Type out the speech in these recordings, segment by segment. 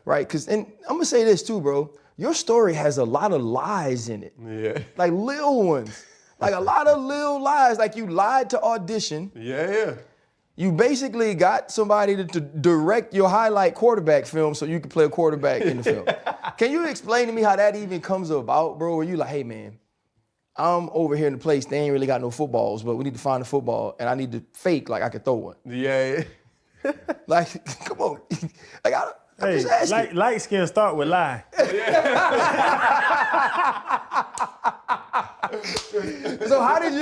right? And I'm gonna say this too, bro. Your story has a lot of lies in it. Yeah. Like little ones. Like a lot of little lies. Like you lied to audition. Yeah. You basically got somebody to direct your highlight quarterback film so you can play a quarterback in the film. Can you explain to me how that even comes about, bro? Where you like, hey man, I'm over here in the place, they ain't really got no footballs, but we need to find a football and I need to fake like I could throw one. Yeah. Like, come on. Like, I'm just asking. Light skin start with lie. So how did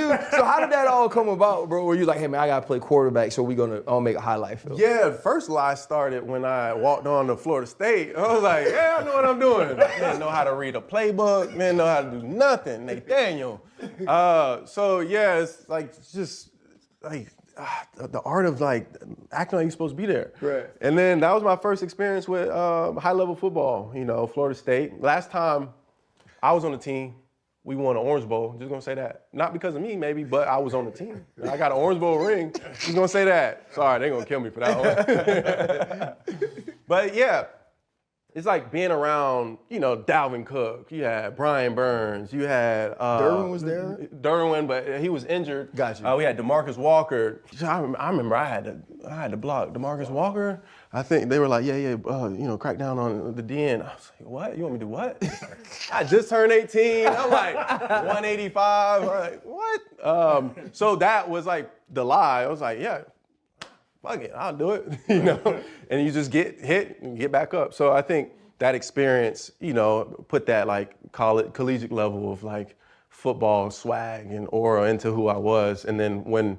that all come about, bro? Were you like, hey man, I gotta play quarterback, so I'll make a highlight film? Yeah, the first lie started when I walked on to Florida State. I was like, yeah, I know what I'm doing. I didn't know how to read a playbook, didn't know how to do nothing, Nathaniel. So yeah, it's like just like the art of like acting like you're supposed to be there. Right. And then that was my first experience with high level football, Florida State. Last time I was on the team, we won an Orange Bowl, just gonna say that. Not because of me, maybe, but I was on the team. I got an Orange Bowl ring, just gonna say that. Sorry, they're gonna kill me for that one. But yeah, it's like being around, Dalvin Cook. You had Brian Burns. You had Derwin was there? Derwin, but he was injured. Got you. We had DeMarcus Walker. I remember I had to block DeMarcus Walker. I think they were like, crack down on the DN. I was like, what? You want me to do what? I just turned 18. I'm like 185. I'm like, what? So that was like the lie. I was like, yeah. Fuck it, I'll do it, and you just get hit and get back up. So I think that experience, put that like collegiate level of like football swag and aura into who I was. And then when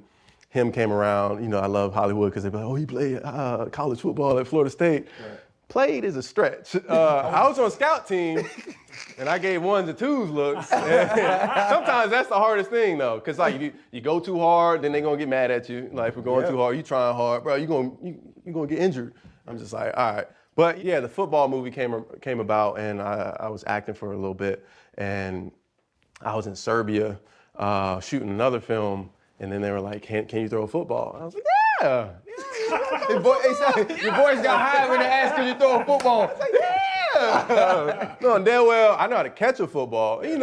him came around, I love Hollywood because they'd be like, oh, he played college football at Florida State. Right. Played is a stretch. I was on scout team, and I gave 1s and 2s looks. Sometimes that's the hardest thing, though, because like you go too hard, then they're gonna get mad at you. Like, if we're going too hard, you trying hard, bro, you gonna get injured. I'm just like, all right. But yeah, the football movie came about, and I was acting for a little bit, and I was in Serbia shooting another film, and then they were like, can you throw a football? And I was like, yeah. Your boys got high when they asked, can you throw a football? I was like, yeah. No, damn well, I know how to catch a football. You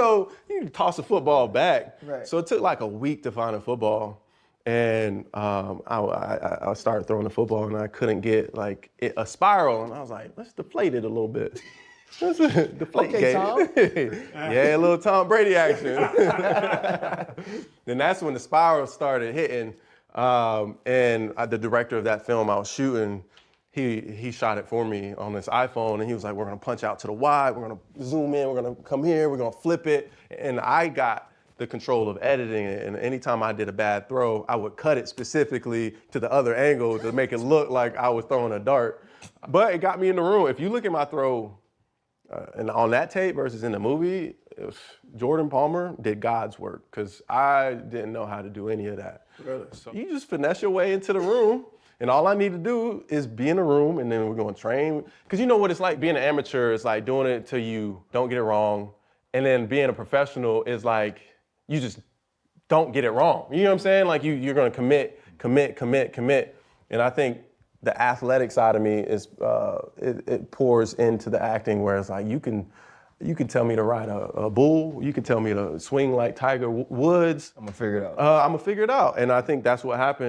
can toss a football back. Right. So it took like a week to find a football. And I started throwing the football, and I couldn't get like a spiral. And I was like, let's deflate it a little bit. Let's deflate okay, Tom. Yeah, a little Tom Brady action. Then that's when the spiral started hitting. And the director of that film I was shooting, he shot it for me on this iPhone, and he was like, we're gonna punch out to the wide, we're gonna zoom in, we're gonna come here, we're gonna flip it. And I got the control of editing it, and anytime I did a bad throw, I would cut it specifically to the other angle to make it look like I was throwing a dart. But it got me in the room. If you look at my throw and on that tape versus in the movie, Jordan Palmer did God's work, because I didn't know how to do any of that. Really? So you just finesse your way into the room, and all I need to do is be in the room, and then we're going to train. Because you know what it's like being an amateur. It's like doing it till you don't get it wrong, and then being a professional is like you just don't get it wrong. You know what I'm saying? Like you're going to commit. And I think the athletic side of me is it pours into the acting, where it's like you can tell me to ride a bull. You can tell me to swing like Tiger Woods. I'm gonna figure it out. I'm gonna figure it out. And I think that's what happened